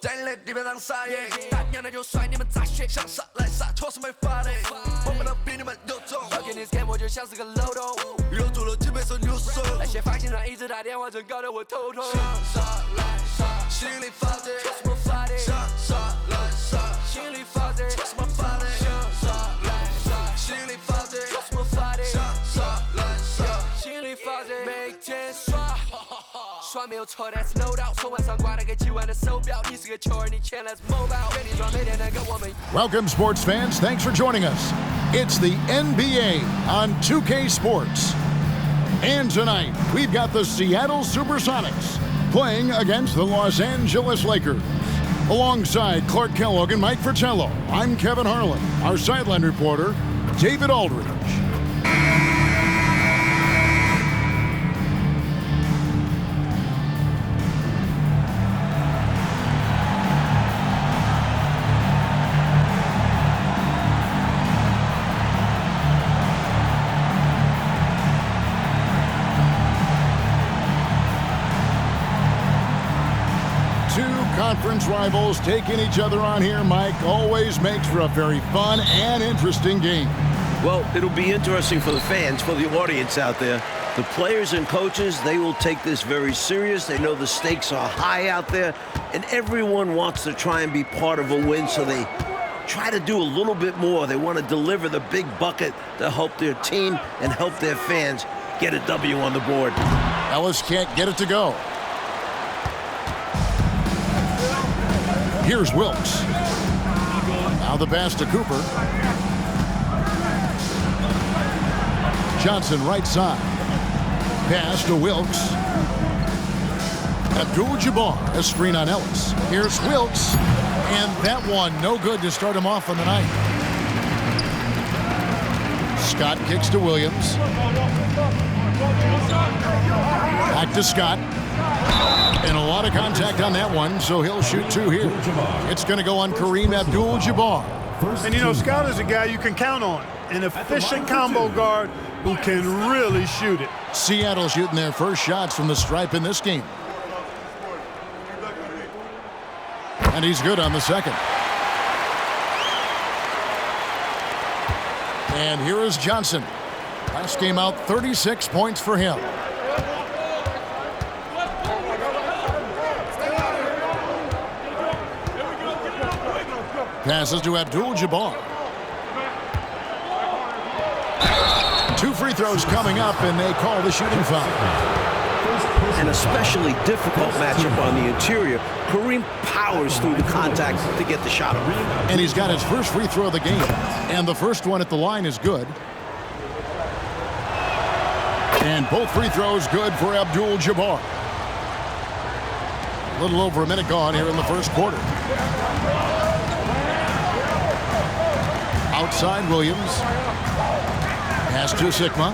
在你里面当撒野，但娘的就甩你们炸血，想杀来杀错是没法的，我们都比你们有种。要给你 scan 我就像是个漏洞，又做了几倍手扭手，那些发型上一直打电话，真搞得我头痛。杀来杀，心里发的，错什么法的？杀来杀，心里发的，错什么法的？杀来杀，心里发的，错什么法的？杀来杀，心里发的，每天刷。刷没有错 ，That's no doubt。手腕上挂了个几万的手表，你是个球儿，你钱来自某宝，给你装每天能跟我们。Welcome, sports fans. Thanks for joining us. It's the NBA on 2K Sports. And tonight, we've got the Seattle SuperSonics playing against the Los Angeles Lakers. Alongside Clark Kellogg and Mike Fratello, I'm Kevin Harlan. Our sideline reporter, David Aldridge. Conference rivals taking each other on here, Mike, always makes for a very fun and interesting game. Well, it'll be interesting for the fans, for the audience out there. The players and coaches, they will take this very serious. They know the stakes are high out there, and everyone wants to try and be part of a win, so they try to do a little bit more. They want to deliver the big bucket to help their team and help their fans get a W on the board. Ellis can't get it to go. Here's Wilkes. Now the pass to Cooper. Johnson right side. Pass to Wilkes. Abdul-Jabbar, a screen on Ellis. Here's Wilkes. And that one, no good to start him off on the night. Scott kicks to Williams. Back to Scott. And a lot of contact on that one, so he'll shoot two here. It's going to go on Kareem Abdul-Jabbar. And you know, Scott is a guy you can count on. An efficient combo guard who can really shoot it. Seattle shooting their first shots from the stripe in this game. And he's good on the second. And here is Johnson. Last game out, 36 points for him. Passes to Abdul-Jabbar. Two free throws coming up, and they call the shooting foul. An especially difficult matchup on the interior. Kareem powers through the contact to get the shot off. And he's got his first free throw of the game. And the first one at the line is good. And both free throws good for Abdul-Jabbar. A little over a minute gone here in the first quarter. Outside Williams. Pass to Sigma.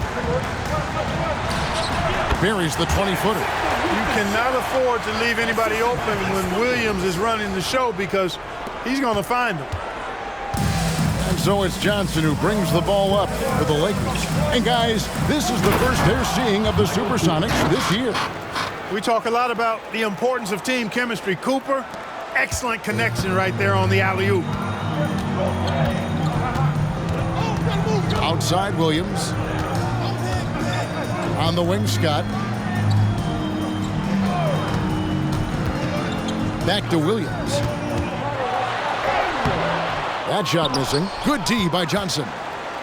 Buries the 20-footer. You cannot afford to leave anybody open when Williams is running the show because he's going to find them. And so it's Johnson who brings the ball up for the Lakers. And guys, this is the first they're seeing of the SuperSonics this year. We talk a lot about the importance of team chemistry. Cooper, excellent connection right there on the alley-oop. Outside Williams. On the wing, Scott. Back to Williams. That shot missing. Good D by Johnson.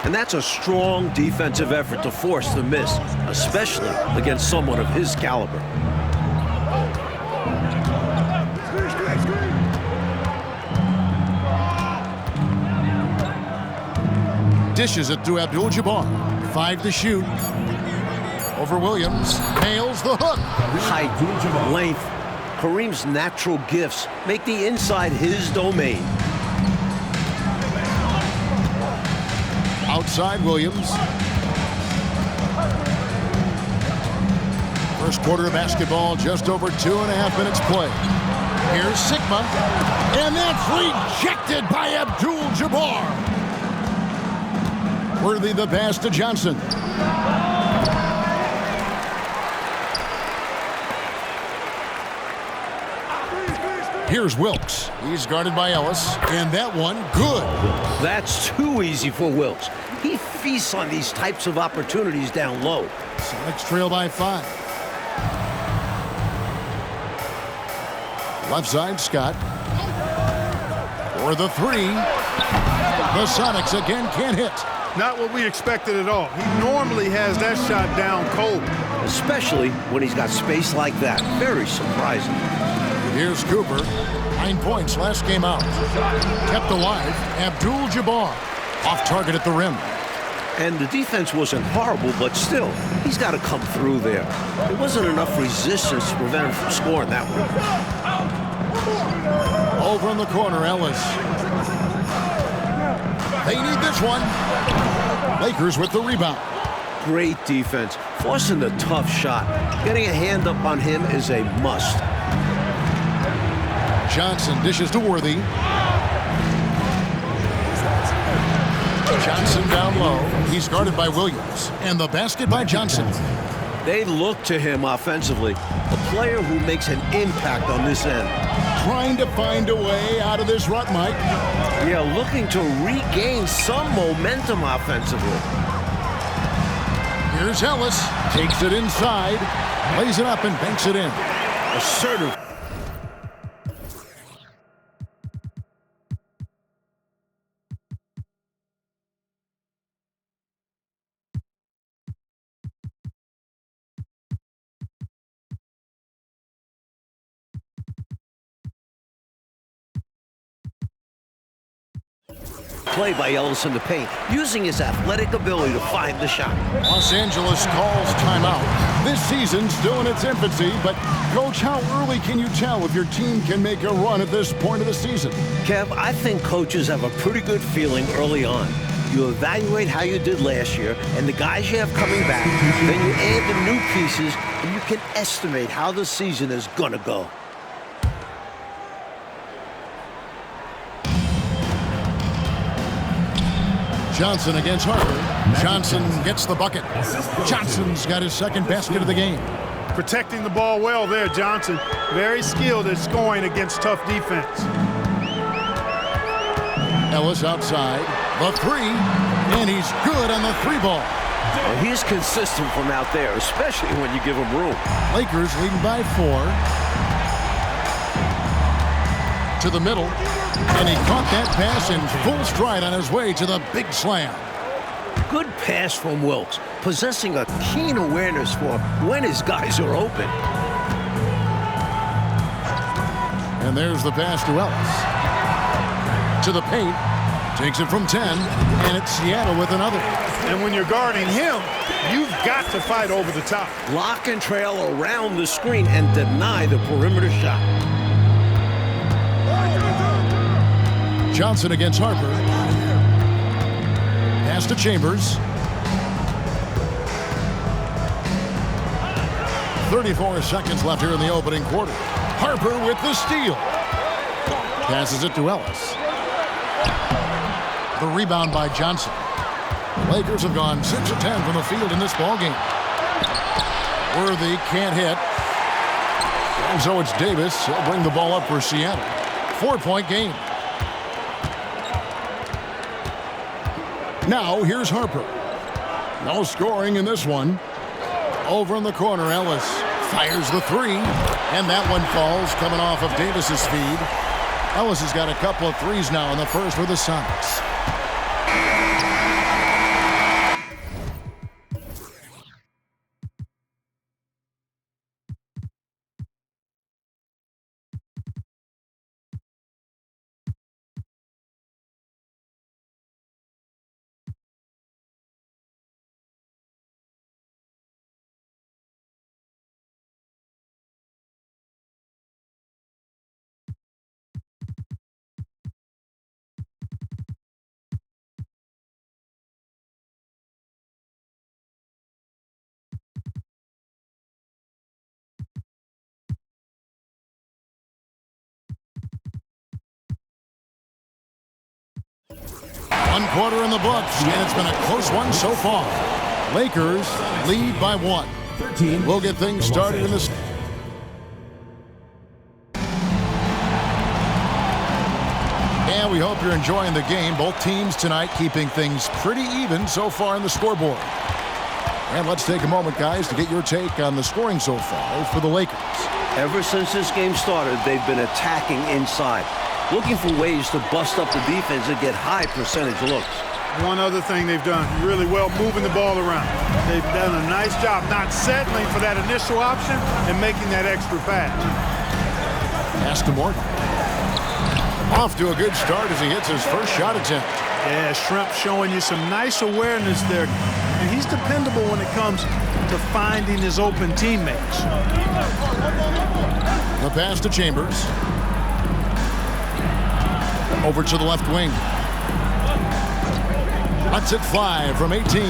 And that's a strong defensive effort to force the miss, especially against someone of his caliber. Dishes it to Abdul-Jabbar. 5 to shoot. Over Williams. Nails the hook. Height, length, Kareem's natural gifts make the inside his domain. Outside Williams. First quarter of basketball, just over 2.5 minutes play. Here's Sigma. And that's rejected by Abdul-Jabbar. Worthy the pass to Johnson. Here's Wilkes. He's guarded by Ellis, and that one, good. That's too easy for Wilkes. He feasts on these types of opportunities down low. Sonics trail by 5. Left side, Scott. For the 3. The Sonics again can't hit. Not what we expected at all. He normally has that shot down cold. Especially when he's got space like that. Very surprising. Here's Cooper. 9 points last game out. Kept alive, Abdul-Jabbar. Off target at the rim. And the defense wasn't horrible, but still, he's got to come through there. There wasn't enough resistance to prevent him from scoring that one. Over in the corner, Ellis. They need this one. Lakers with the rebound. Great defense. Forcing the tough shot. Getting a hand up on him is a must. Johnson dishes to Worthy. Johnson down low. He's guarded by Williams. And the basket by Johnson. They look to him offensively. A player who makes an impact on this end. Trying to find a way out of this rut, Mike. Yeah, looking to regain some momentum offensively. Here's Ellis. Takes it inside. Lays it up and banks it in. Assertive. Play by Ellis in the paint, using his athletic ability to find the shot. Los Angeles calls timeout. This season's still in its infancy, but Coach, how early can you tell if your team can make a run at this point of the season? Kev, I think coaches have a pretty good feeling early on. You evaluate how you did last year and the guys you have coming back, then you add the new pieces, and you can estimate how the season is gonna go. Johnson against Harper. Johnson gets the bucket. Johnson's got his second basket of the game. Protecting the ball well there, Johnson. Very skilled at scoring against tough defense. Ellis outside. The 3. And he's good on the 3 ball. Well, he's consistent from out there, especially when you give him room. Lakers leading by 4. To the middle. And he caught that pass in full stride on his way to the big slam. Good pass from Wilkes, possessing a keen awareness for when his guys are open. And there's the pass to Ellis. To the paint. Takes it from 10. And it's Seattle with another. And when you're guarding him, you've got to fight over the top. Lock and trail around the screen and deny the perimeter shot. Johnson against Harper. Pass to Chambers. 34 seconds left here in the opening quarter. Harper with the steal. Passes it to Ellis. The rebound by Johnson. The Lakers have gone 6 of 10 from the field in this ballgame. Worthy can't hit. And so it's Davis. He'll bring the ball up for Seattle. 4-point game. Now, here's Harper. No scoring in this one. Over in the corner, Ellis fires the 3. And that one falls, coming off of Davis's feed. Ellis has got a couple of threes now in the first for the Sonics. One quarter in the books, and it's been a close one so far. Lakers lead by 1. We'll get things started in this. Well, we hope you're enjoying the game. Both teams tonight keeping things pretty even so far on the scoreboard. And let's take a moment, guys, to get your take on the scoring so far for the Lakers. Ever since this game started, they've been attacking inside, looking for ways to bust up the defense and get high percentage looks. One other thing they've done really well, moving the ball around. They've done a nice job not settling for that initial option and making that extra pass. Pass to Morgan. Off to a good start as he hits his first shot attempt. Yeah, Shrimp showing you some nice awareness there. And he's dependable when it comes to finding his open teammates. The pass to Chambers. Over to the left wing. Lets it fly from 18.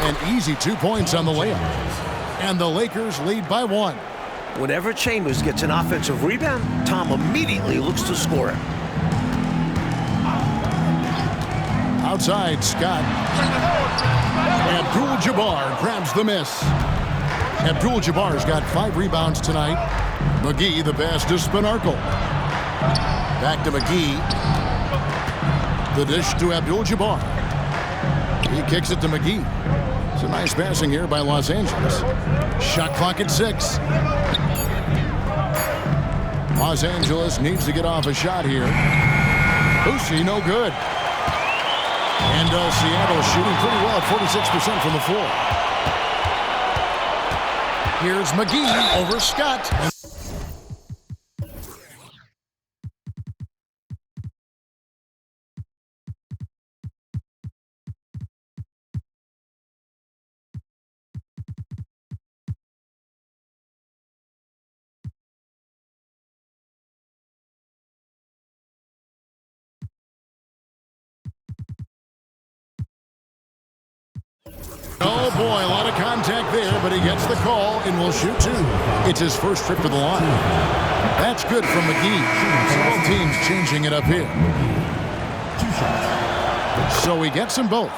An easy 2 points on the layup. And the Lakers lead by 1. Whenever Chambers gets an offensive rebound, Tom immediately looks to score it. Outside, Scott. Abdul-Jabbar grabs the miss. Abdul-Jabbar's got 5 rebounds tonight. McGee, the pass to Spinarkle. Back to McGee. The dish to Abdul-Jabbar. He kicks it to McGee. It's a nice passing here by Los Angeles. Shot clock at 6. Los Angeles needs to get off a shot here. Boosie, no good. And Seattle shooting pretty well at 46% from the floor. Here's McGee over Scott. Oh boy, a lot of contact there, but he gets the call and will shoot 2. It's his first trip to the line. That's good from McGee. So both teams changing it up here. So he gets them both.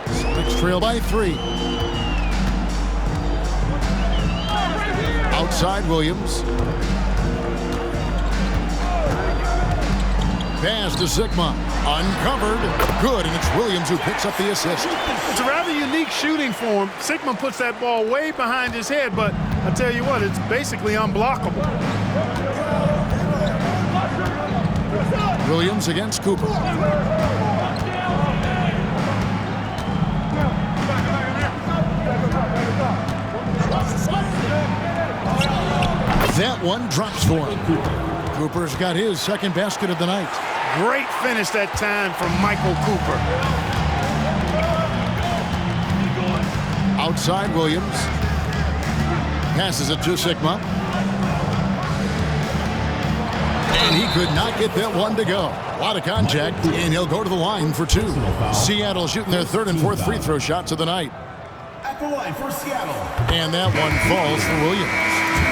Sonics trail by 3. Outside Williams. Pass to Sigma. Uncovered. Good, and it's Williams who picks up the assist. It's a rather unique shooting form. Sigma puts that ball way behind his head, but I tell you what, it's basically unblockable. Williams against Cooper. That one drops for him. Cooper's got his second basket of the night. Great finish that time from Michael Cooper. Outside Williams. Passes it to Sigma. And he could not get that one to go. A lot of contact, and he'll go to the line for 2. Seattle shooting their 3rd and 4th free throw shots of the night. At the line for Seattle. And that one falls for Williams.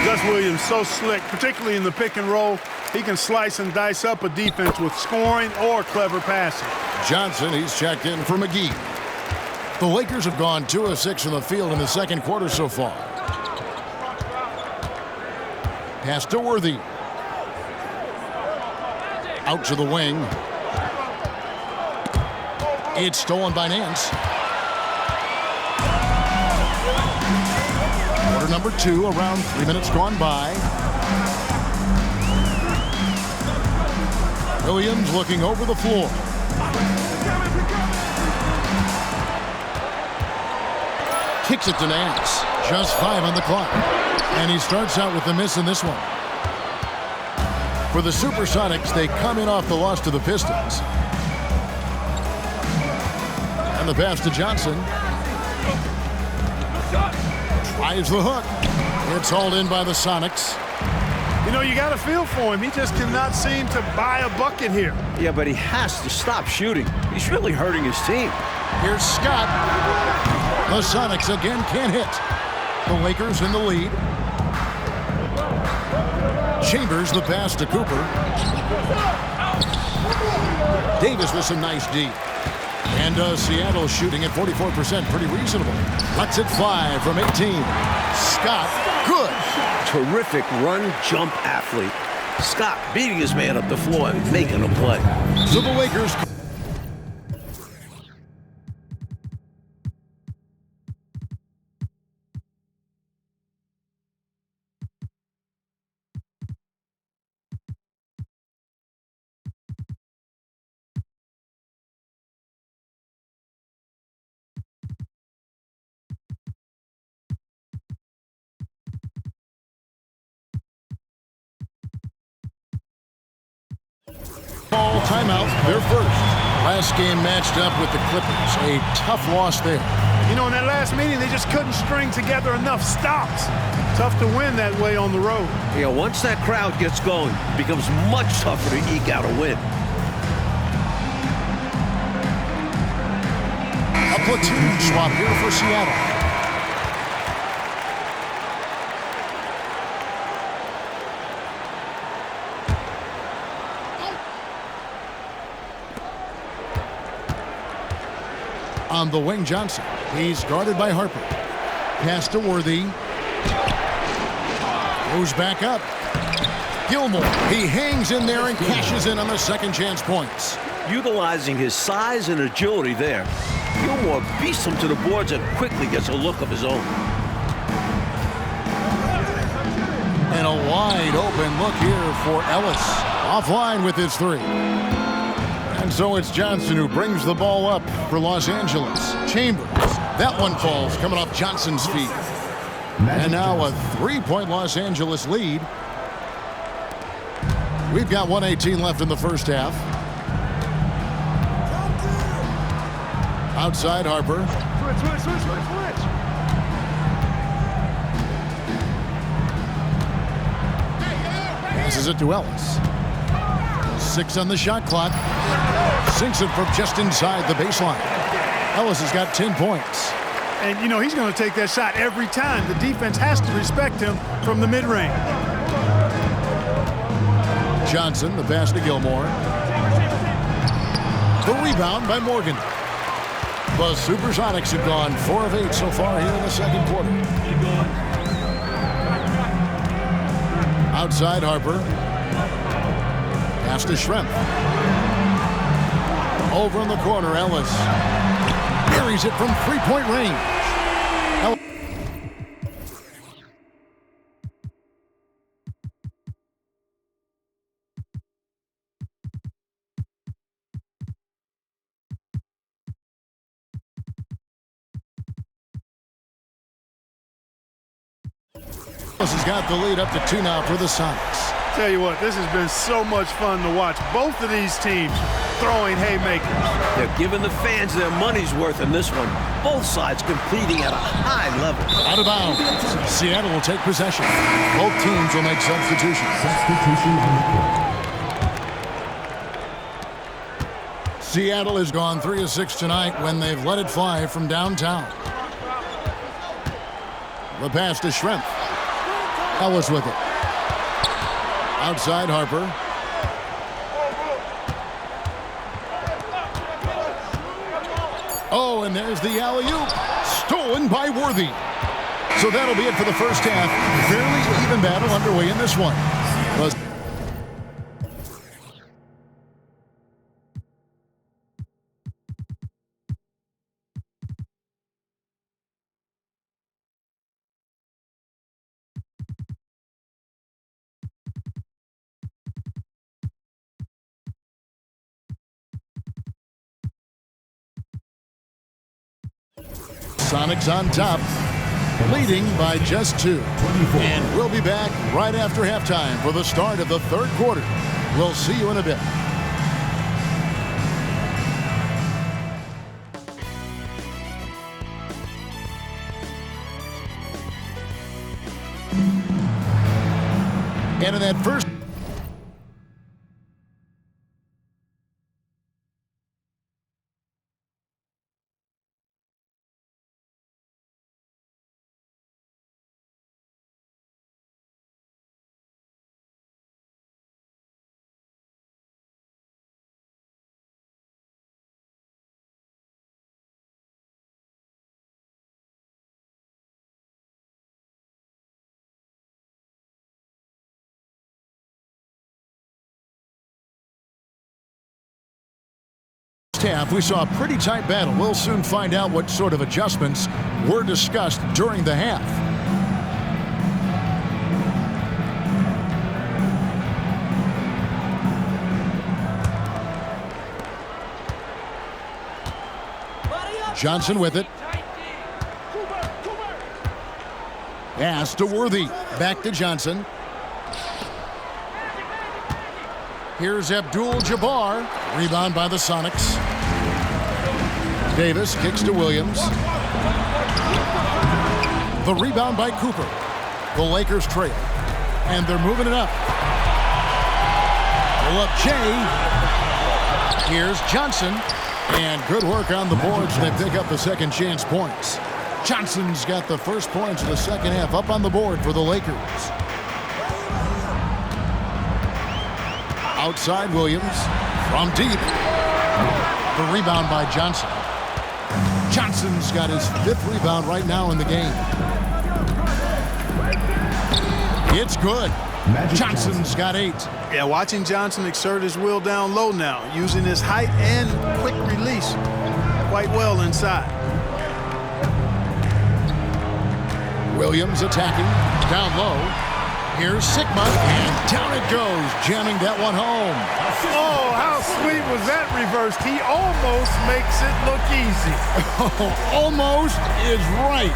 Gus Williams so slick, particularly in the pick and roll. He can slice and dice up a defense with scoring or clever passing. Johnson, he's checked in for McGee. The Lakers have gone 2 of 6 from the field in the second quarter so far. Pass to Worthy. Out to the wing. It's stolen by Nance. Quarter number 2, around 3 minutes gone by. Williams looking over the floor. Kicks it to Nance. Just 5 on the clock. And he starts out with the miss in this one. For the SuperSonics, they come in off the loss to the Pistons. And the pass to Johnson. Tries the hook. It's hauled in by the Sonics. You know, you got to feel for him. He just cannot seem to buy a bucket here. Yeah, but he has to stop shooting. He's really hurting his team. Here's Scott. The Sonics again can't hit. The Lakers in the lead. Chambers the pass to Cooper. Davis with some nice D. And Seattle shooting at 44%, pretty reasonable. Lets it fly from 18. Scott Good. Terrific run-jump athlete. Scott beating his man up the floor and making a play. So the Lakers... Ball timeout, their first. Last game matched up with the Clippers. A tough loss there. You know, in that last meeting, they just couldn't string together enough stops. Tough to win that way on the road. Yeah, once that crowd gets going, it becomes much tougher to eke out a win. A platoon swap here for Seattle. On the wing, Johnson. He's guarded by Harper. Pass to Worthy. Goes back up. Gilmore. He hangs in there and cashes in on the second chance points. Utilizing his size and agility there, Gilmore beats him to the boards and quickly gets a look of his own. And a wide open look here for Ellis. Offline with his three. And so it's Johnson who brings the ball up for Los Angeles. Chambers. That one falls coming off Johnson's feet. And now a three-point Los Angeles lead. We've got 1:18 left in the first half. Outside Harper. Switch. Passes it to Ellis. 6 on the shot clock. Sinks it from just inside the baseline. Ellis has got 10 points. And, you know, he's going to take that shot every time. The defense has to respect him from the mid-range. Johnson, the pass to Gilmore. The rebound by Morgan. The SuperSonics have gone 4 of 8 so far here in the second quarter. Outside Harper. Pass to Schrempf. Over in the corner, Ellis. Buries it from three-point range. Ellis has got the lead up to 2 now for the Sonics. Tell you what, this has been so much fun to watch. Both of these teams throwing haymakers. They're giving the fans their money's worth in this one. Both sides competing at a high level. Out of bounds. Seattle will take possession. Both teams will make substitutions. Seattle has gone 3 of 6 tonight when they've let it fly from downtown. The pass to Schrempf. Ellis with it. Outside Harper. Oh, and there's the alley-oop. Stolen by Worthy. So that'll be it for the first half. Fairly even battle underway in this one. Sonics on top, leading by just 2. And we'll be back right after halftime for the start of the third quarter. We'll see you in a bit. And in that first half, we saw a pretty tight battle. We'll soon find out what sort of adjustments were discussed during the half. Johnson with it. Pass to Worthy. Back to Johnson. Here's Abdul-Jabbar. Rebound by the Sonics. Davis kicks to Williams. The rebound by Cooper. The Lakers trail. And they're moving it up. Pull up Jay. Here's Johnson. And good work on the boards. They pick up the second chance points. Johnson's got the first points of the second half up on the board for the Lakers. Outside Williams from deep. The rebound by Johnson. Johnson's got his 5th rebound right now in the game. It's good. Johnson's got 8. Yeah, watching Johnson exert his will down low now, using his height and quick release quite well inside. Williams attacking, down low. Here's Sigma, and down it goes, jamming that one home. Oh, how sweet was that reverse? He almost makes it look easy. Almost is right,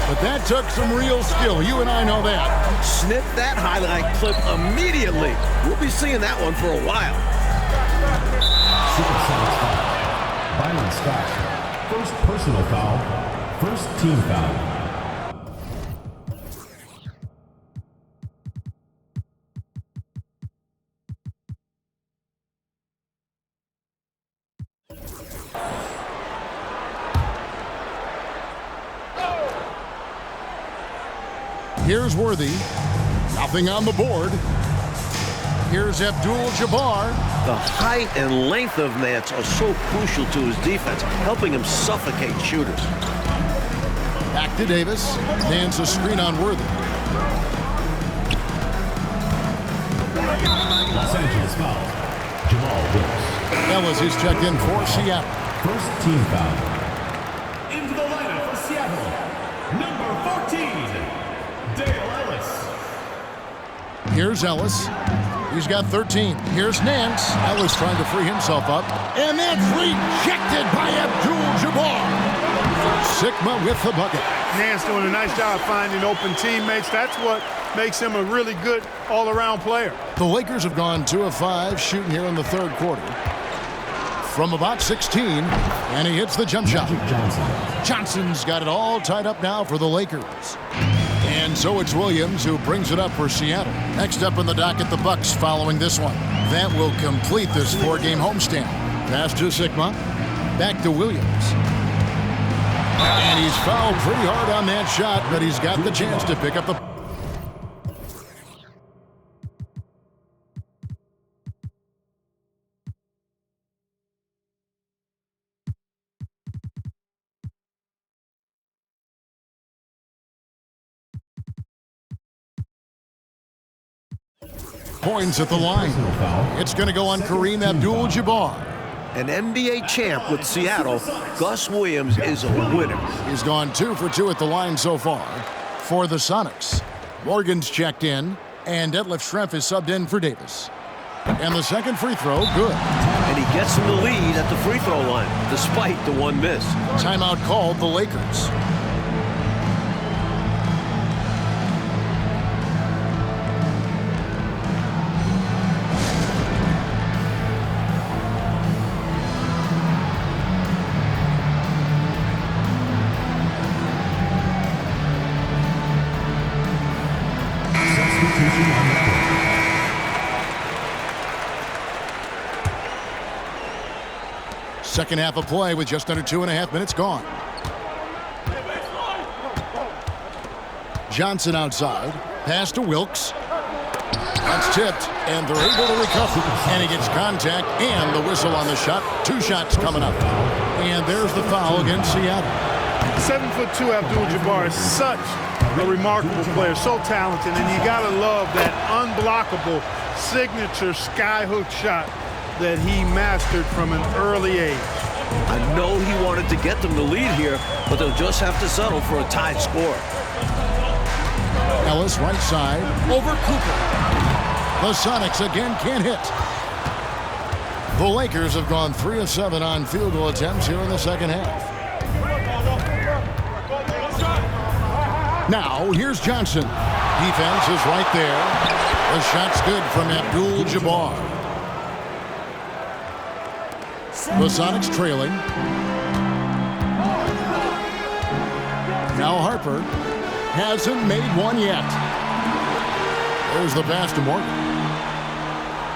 but that took some real skill. You and I know that. Snip that highlight clip immediately. We'll be seeing that one for a while. SuperSonics foul. Byron Scott. First personal foul. First team foul. Here's Worthy. Nothing on the board. Here's Abdul-Jabbar. The height and length of Nance are so crucial to his defense, helping him suffocate shooters. Back to Davis. Nance a screen on Worthy. Los Angeles foul. Jamal Wilkes. Ellis is checked in for Seattle. First team foul. Into the lineup for Seattle. Number 14. Dale Ellis. Here's Ellis. He's got 13. Here's Nance. Ellis trying to free himself up. And that's rejected by Abdul-Jabbar. Sigma with the bucket. Nance doing a nice job finding open teammates. That's what makes him a really good all-around player. The Lakers have gone 2 of 5 shooting here in the third quarter. From about 16, and he hits the jump shot. Johnson's got it all tied up now for the Lakers. And so it's Williams who brings it up for Seattle. Next up in the docket, the Bucks following this one. That will complete this 4-game homestand. Pass to Sigma. Back to Williams. And he's fouled pretty hard on that shot, but he's got the chance to pick up the... Points at the line. It's going to go on Kareem Abdul-Jabbar. An NBA champ with Seattle, Gus Williams is a winner. He's gone 2 for 2 at the line so far for the Sonics. Morgan's checked in, and Detlef Schrempf is subbed in for Davis. And the second free throw, good. And he gets him the lead at the free throw line, despite the one miss. Timeout called the Lakers. Second half of play with just under 2.5 minutes gone. Johnson outside. Pass to Wilkes. That's tipped, and they're able to recover. And he gets contact and the whistle on the shot. 2 shots coming up. And there's the foul against Seattle. 7'2" Abdul-Jabbar is such a remarkable player, so talented, and you gotta love that unblockable signature skyhook shot that he mastered from an early age. I know he wanted to get them the lead here, but they'll just have to settle for a tied score. Ellis right side over Cooper. The Sonics again can't hit. The Lakers have gone 3 of 7 on field goal attempts here in the second half. Now here's Johnson. Defense is right there. The shot's good from Abdul-Jabbar. The Sonics trailing. Now Harper hasn't made one yet. There's the pass to Morgan.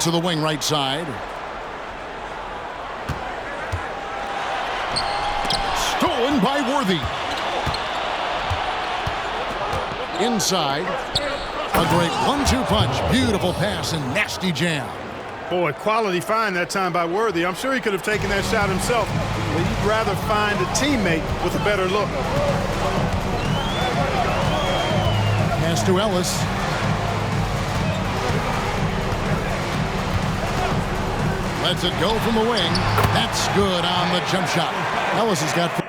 To the wing right side. Stolen by Worthy. Inside. A great 1-2 punch. Beautiful pass and nasty jam. Boy, quality find that time by Worthy. I'm sure he could have taken that shot himself, but he'd rather find a teammate with a better look. Pass to Ellis. Lets it go from the wing. That's good on the jump shot. Ellis has got...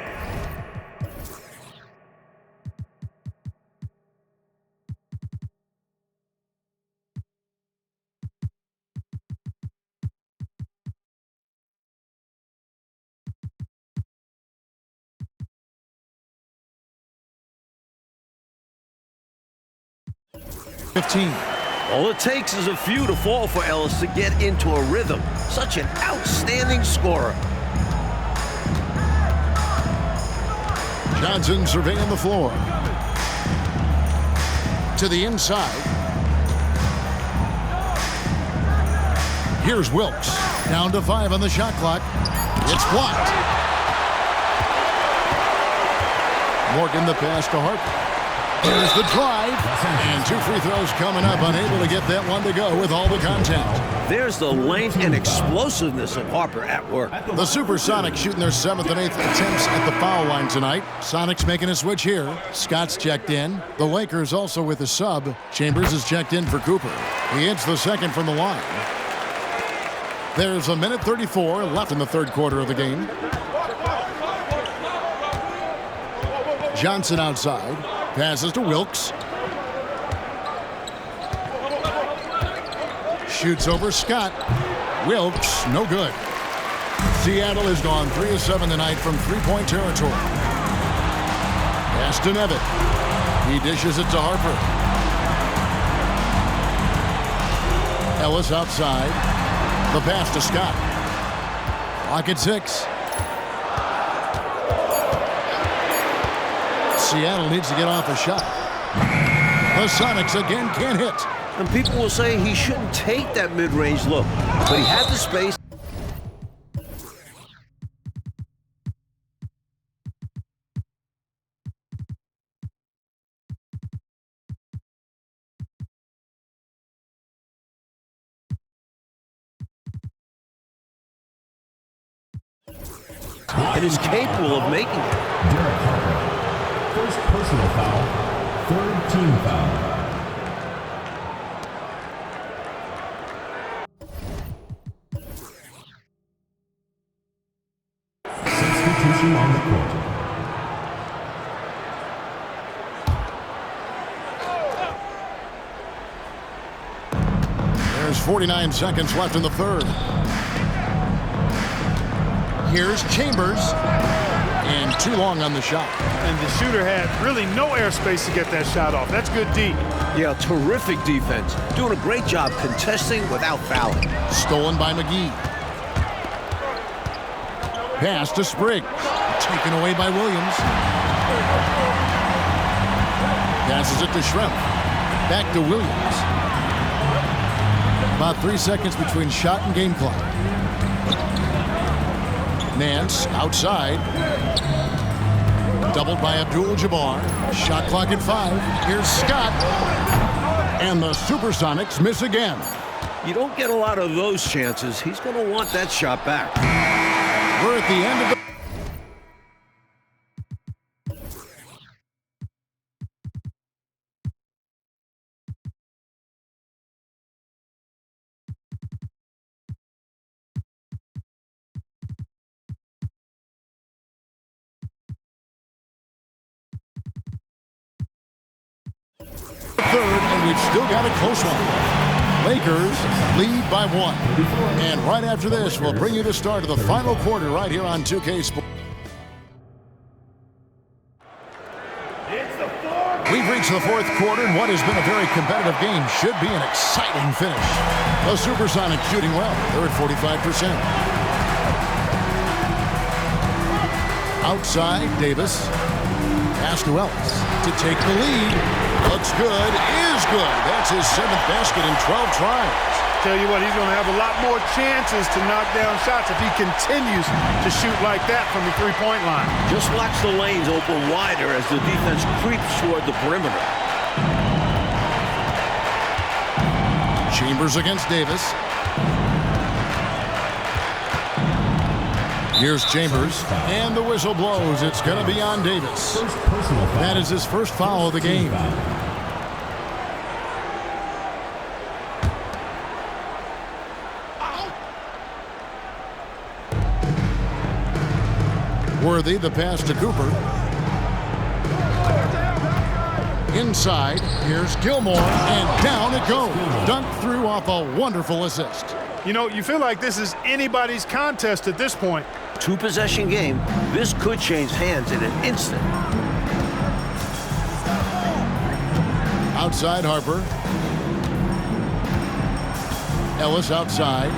All it takes is a few to fall for Ellis to get into a rhythm. Such an outstanding scorer. Johnson surveying the floor. To the inside. Here's Wilkes. Down to 5 on the shot clock. It's blocked. Morgan the pass to Harper. Here's the drive, and 2 free throws coming up, unable to get that one to go with all the contact. There's the length and explosiveness of Harper at work. The SuperSonics shooting their 7th and 8th attempts at the foul line tonight. Sonics making a switch here. Scott's checked in. The Lakers also with a sub. Chambers is checked in for Cooper. He hits the second from the line. There's a minute 34 left in the third quarter of the game. Johnson outside. Passes to Wilkes. Shoots over Scott. Wilkes, no good. Seattle has gone 3 of 7 tonight from three-point territory. Pass to Nevitt. He dishes it to Harper. Ellis outside. The pass to Scott. Clock at 6. Seattle needs to get off a shot. The Sonics again can't hit. And people will say he shouldn't take that mid-range look, but he had the space. And is capable of making it. First personal foul, third team foul. Substitution on the court. There's 49 seconds left in the third. Here's Chambers. And too long on the shot. And the shooter had really no airspace to get that shot off. That's good D. Yeah, terrific defense. Doing a great job contesting without fouling. Stolen by McGee. Pass to Spriggs. Taken away by Williams. Passes it to Schrempf. Back to Williams. About 3 seconds between shot and game clock. Nance outside. Doubled by Abdul-Jabbar. Shot clock at 5. Here's Scott. And the SuperSonics miss again. You don't get a lot of those chances. He's going to want that shot back. We're at the end of the we've still got a close one. Lakers lead by 1. And right after this, we'll bring you the start of the final quarter right here on 2K Sports. We've reached the fourth quarter, and what has been a very competitive game should be an exciting finish. The SuperSonics shooting well. They're at 45%. Outside, Davis. Pass to Ellis to take the lead. Looks good, is good. That's his 7th basket in 12 tries. Tell you what, he's going to have a lot more chances to knock down shots if he continues to shoot like that from the three-point line. Just watch the lanes open wider as the defense creeps toward the perimeter. Chambers against Davis. Here's Chambers, and the whistle blows. It's going to be on Davis. That is his first foul of the game. Worthy, the pass to Cooper. Inside, here's Gilmore, and down it goes. Dunked through off a wonderful assist. You know, you feel like this is anybody's contest at this point. 2-possession game. This could change hands in an instant. Outside, Harper. Ellis outside.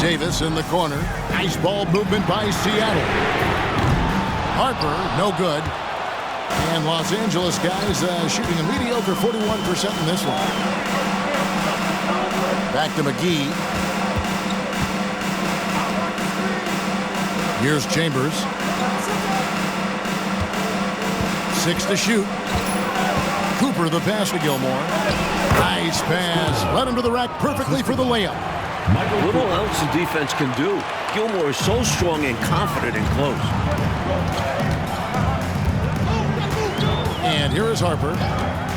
Davis in the corner. Nice ball movement by Seattle. Harper, no good. And Los Angeles guys shooting a mediocre 41% in this one. Back to McGee. Here's Chambers. 6 to shoot. Cooper the pass to Gilmore. Nice pass. Led him to the rack perfectly for the layup. Little else the defense can do. Gilmore is so strong and confident and close. And here is Harper.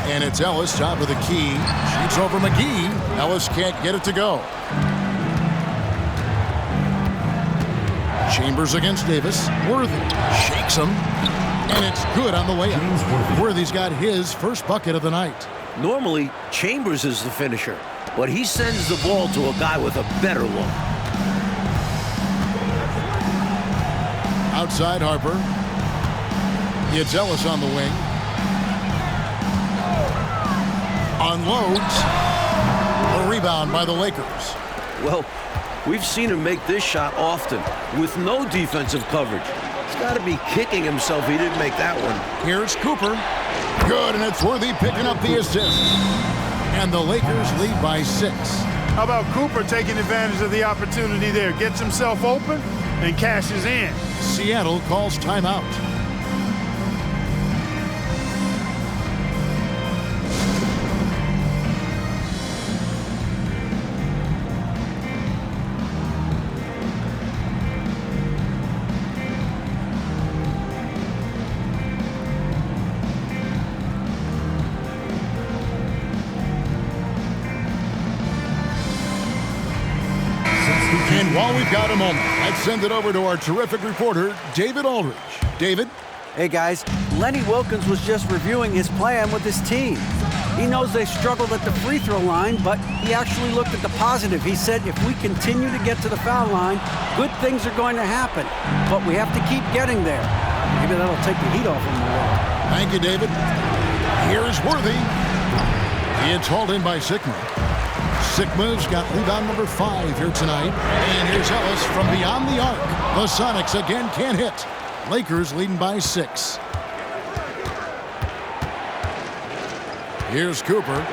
And it's Ellis, top of the key. Shoots over McGee. Ellis can't get it to go. Chambers against Davis. Worthy shakes him. And it's good on the layup. Worthy's got his first bucket of the night. Normally, Chambers is the finisher, but he sends the ball to a guy with a better look. Outside Harper. It's Ellis on the wing. Unloads. A rebound by the Lakers. Well, we've seen him make this shot often with no defensive coverage. He's got to be kicking himself he didn't make that one. Here's Cooper. Good, and it's Worthy picking up the assist. And the Lakers lead by 6. How about Cooper taking advantage of the opportunity there? Gets himself open and cashes in. Seattle calls timeout. And while we've got a moment, let's send it over to our terrific reporter, David Aldridge. David? Hey guys, Lenny Wilkins was just reviewing his plan with his team. He knows they struggled at the free throw line, but he actually looked at the positive. He said if we continue to get to the foul line, good things are going to happen. But we have to keep getting there. Maybe that'll take the heat off him a little. Thank you, David. Here's Worthy. It's hauled in by Sigma. Sigma's got rebound number 5 here tonight. And here's Ellis from beyond the arc. The Sonics again can't hit. Lakers leading by 6. Here's Cooper.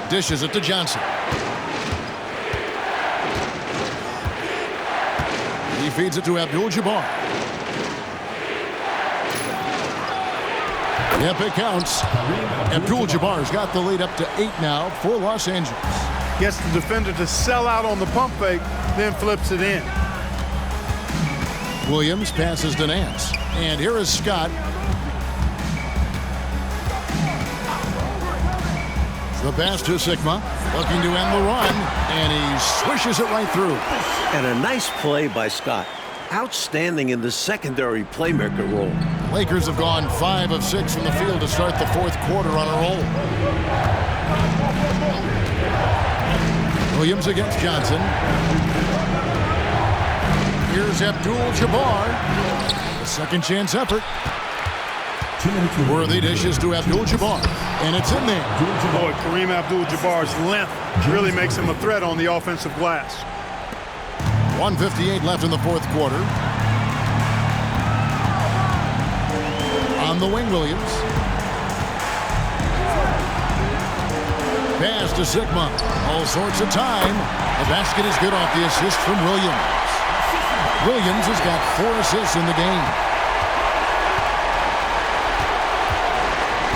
Dishes it to Johnson. He feeds it to Abdul-Jabbar. Yep, it counts. Abdul-Jabbar's got the lead up to 8 now for Los Angeles. Gets the defender to sell out on the pump fake, then flips it in. Williams passes to Nance. And here is Scott. The pass to Sigma. Looking to end the run. And he swishes it right through. And a nice play by Scott. outstanding in the secondary playmaker role. Lakers have gone 5 of 6 from the field to start the fourth quarter on a roll. Williams against Johnson. Here's Abdul-Jabbar. A second chance effort. Worthy dishes to Abdul-Jabbar, and it's in there. Boy, Kareem Abdul-Jabbar's length really makes him a threat on the offensive glass. 1:58 left in the fourth quarter. On the wing, Williams. Pass to Sigma. All sorts of time. The basket is good off the assist from Williams. Williams has got 4 assists in the game.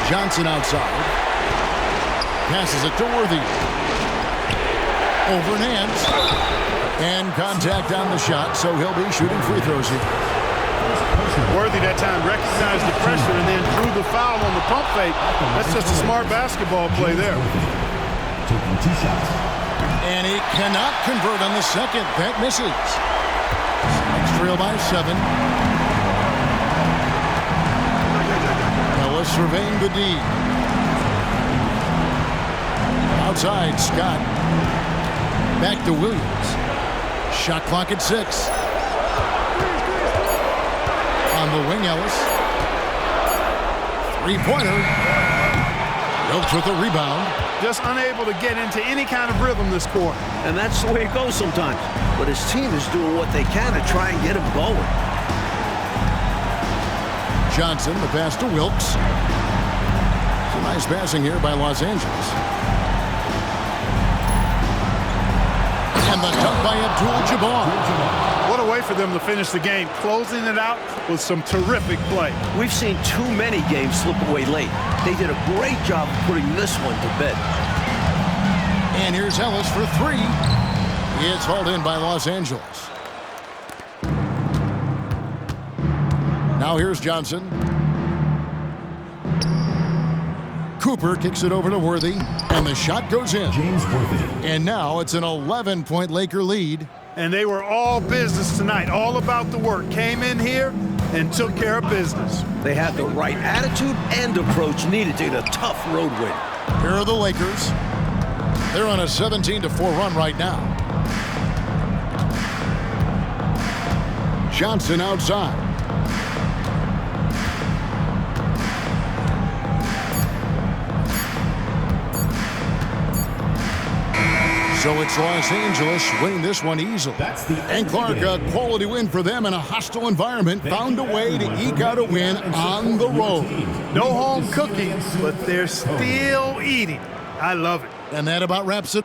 Johnson outside. Passes it to Worthy. Over and hands. And contact on the shot, so he'll be shooting free throws here. Worthy that time recognized the pressure and then drew the foul on the pump fake. That's just a smart basketball play there. Taking 2 shots. And he cannot convert on the second. That misses. Next trail by 7. Ellis surveying the D. Outside, Scott. Back to Williams. Shot clock at 6. On the wing, Ellis. Three-pointer. Wilkes with a rebound. Just unable to get into any kind of rhythm this quarter. And that's the way it goes sometimes. But his team is doing what they can to try and get him going. Johnson, the pass to Wilkes. Some nice passing here by Los Angeles. And the dunk by Abdul-Jabbar. What a way for them to finish the game, closing it out with some terrific play. We've seen too many games slip away late. They did a great job of putting this one to bed. And here's Ellis for 3. It's hauled in by Los Angeles. Now here's Johnson. Cooper kicks it over to Worthy, and the shot goes in. James Worthy. And now it's an 11-point Laker lead. And they were all business tonight, all about the work. Came in here and took care of business. They had the right attitude and approach needed to get a tough road win. Here are the Lakers. They're on a 17-4 run right now. Johnson outside. So it's Los Angeles winning this one easily. That's the And Clark, a quality win for them in a hostile environment, found a way to eke out a win on the road. No home cooking, but they're still eating. I love it. And that about wraps it.